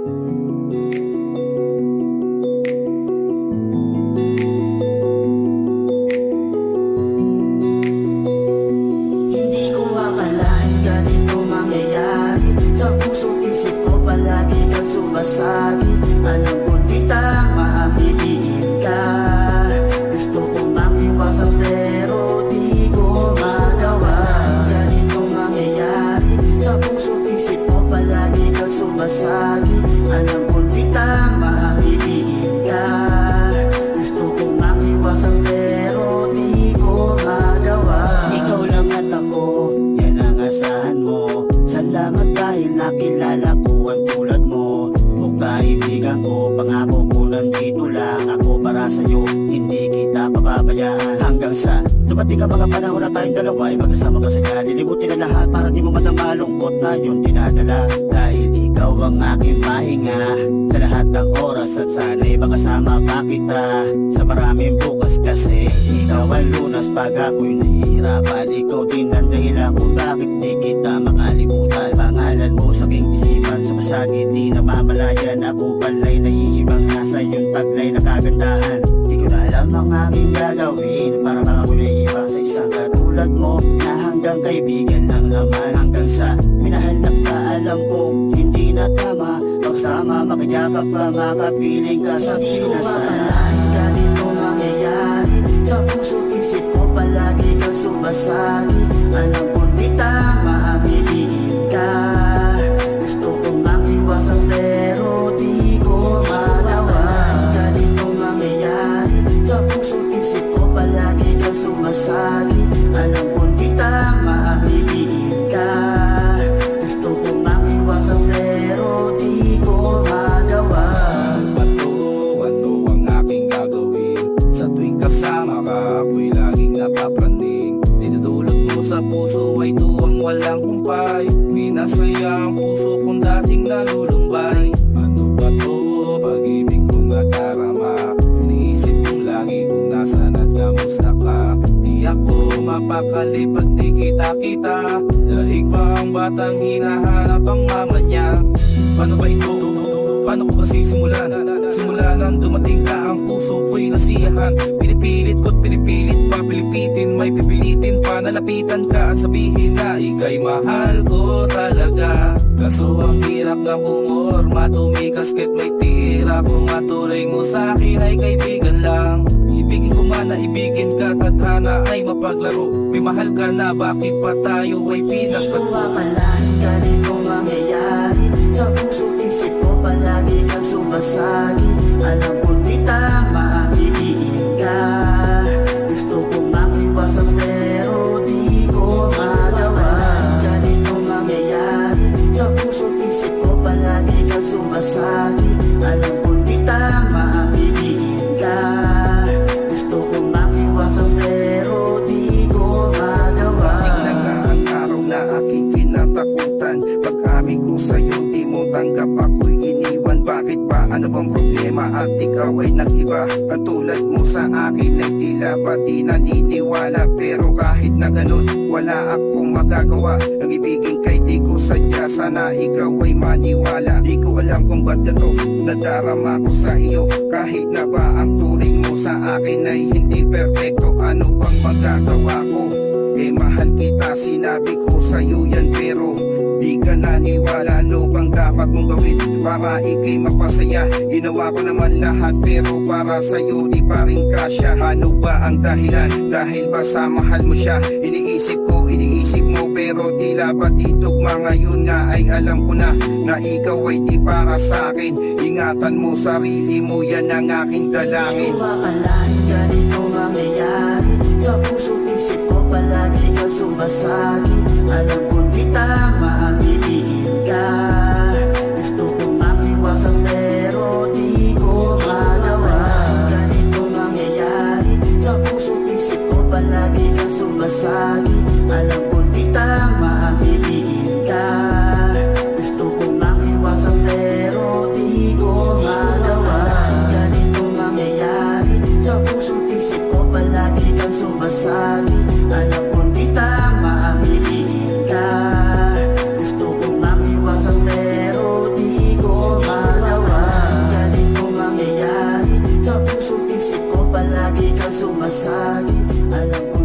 Hindi ko akalain ganito mangyayari. Sa puso't isip ko palagi kang sumasagi. Alam ko di tama ang ibigin ka. Gusto kong makiwasan pero di ko magawa. Ganito mangyayari. Sa puso't isip ko palagi kang sumasagi. Alam ko di tama ang ibigin ka. Gusto kong makiwasan pero di ko magawa. Ikaw lang at ako, yan ang asahan mo. Salamat dahil nakilala ko ang tulad mo. Kung kaibigan ko, pangako ko nandito lang ako para sa'yo. Hindi kita pababayaan hanggang sa dumating ang mga panahon na tayong dalawa ay magkasama masaya. Lilimutin na lahat para di mo madama malungkot na yun dinadala. Dahil ikaw ang aking pahinga sa lahat ng oras at sana'y makasama pa kita sa maraming bukas kasi ikaw ang lunas pag ako'y nahihirapan. Ikaw din ang dahilan kung bakit di kita makalimutan. Pangalan mo sa aking isipan, sumasagi di namamalayan. Ako pala'y nahihibang nasa iyong taglay na kagandahan. Di ko na alam ang aking gagawin para makakulihibang sa isang katulad mo na hanggang kaibigan lang naman. Hanggang sa minahanap ka, alam ko hindi na tama. Magsama, makiyakap ka, makapiling ka sa pinasalanan. Ganito mangyayari. Sa puso't isip ko palagi kang sumasagi. Alam ko di tama ang ibigin ka. Gusto kong makiwasan pero di ko magawa. Ganito mangyayari. Sa puso't isip ko palagi kang sumasagi. Alam ko di tama ang ibigin ka. Gusto kong makiwasan pero di ko magawa. Ano ang aking gagawin? Sa tuwing kasama ka, ako'y laging napapraning. Dinudulot mo sa puso ay tuwang walang humpay. Pinasaya ang puso kong dating nalulumbay. Ano ba to? Pag-ibig kong nadarama. Iniisip kong lagi kung nasaan at kamusta ka. Di ako mapakali pag di kita-kita. Daig pa ang batang hinahanap ang mama niya. Paano ba ito? Paano ko ba sisimulan? Simula nang dumating ka ang puso ko'y nasiyahan. Pinipilit ko't pinipilit pa pilipitin. May pipilitin pa nalapitan ka at sabihin na ika'y mahal ko talaga. Kaso ang hirap ng humor, tumikas kahit may tira. Kung matuloy mo sa'kin ay kaibigan lang. Ibigin ko man na ibigin ka, tadhana ay mapaglaro. May mahal ka na, bakit pa tayo ay Hindi ko pinagtagpo? akalain ganito mangyayari. Sa puso't isip ko palagi kang sumasagi. Alam ko di tama ang ibigin ka. Gusto kong makiwasan pero di ko magawa. Ganito mangyayari. Sa puso't isip ko palagi kang sumasagi. Alam ko di tama ang ibigin ka. Gusto kong makiwasan pero di ko magawa. Tingnan na ang araw na aking kinatakutan. Pag-amin ko sa'yo di mo tanggap, ako'y iniwan. Bakit ba? Ano bang problema? At ikaw ay nag-iba. Ang tulad mo sa akin ay tila ba di naniniwala. Pero kahit na ganun, wala akong magagawa. Ang ibigin kay di ko sadya, sana ikaw ay maniwala. Di ko alam kung ba't gato nadarama ko sa iyo. Kahit na ba ang turing mo sa akin ay hindi perfecto, ano bang magagawa ko? Eh mahal kita, sinabi ko sa'yo yan pero di ka naniwala. Ano bang dapat mong gawin para ikay mapasaya? Ginawa ko naman lahat pero para sa'yo di pa rin kasya. Ano ba ang dahilan? Dahil ba sa mahal mo siya? Iniisip ko, iniisip mo pero tila ba titugma. Ngayon nga ay alam ko na ikaw ay di para sa'kin. Ingatan mo sarili mo, yan ang aking dalangin. Hindi ko akalain ganito mangyayari. Sa puso't isip ko palagi kang sumasagi. Alam ko di tama ang ibigin ka. Gusto kong makiwasan pero di ko magawa. Ganito mangyayari. Sa puso't isip ko palagi kang sumasagi. Alam ko di tama ang ibigin ka. Gusto kong makiwasan pero di ko magawa. Ganito mangyayari. Sa puso't isip ko palagi kang sumasagi. Alam ko di tama ang ibigin ka. sumasagi. Alam ko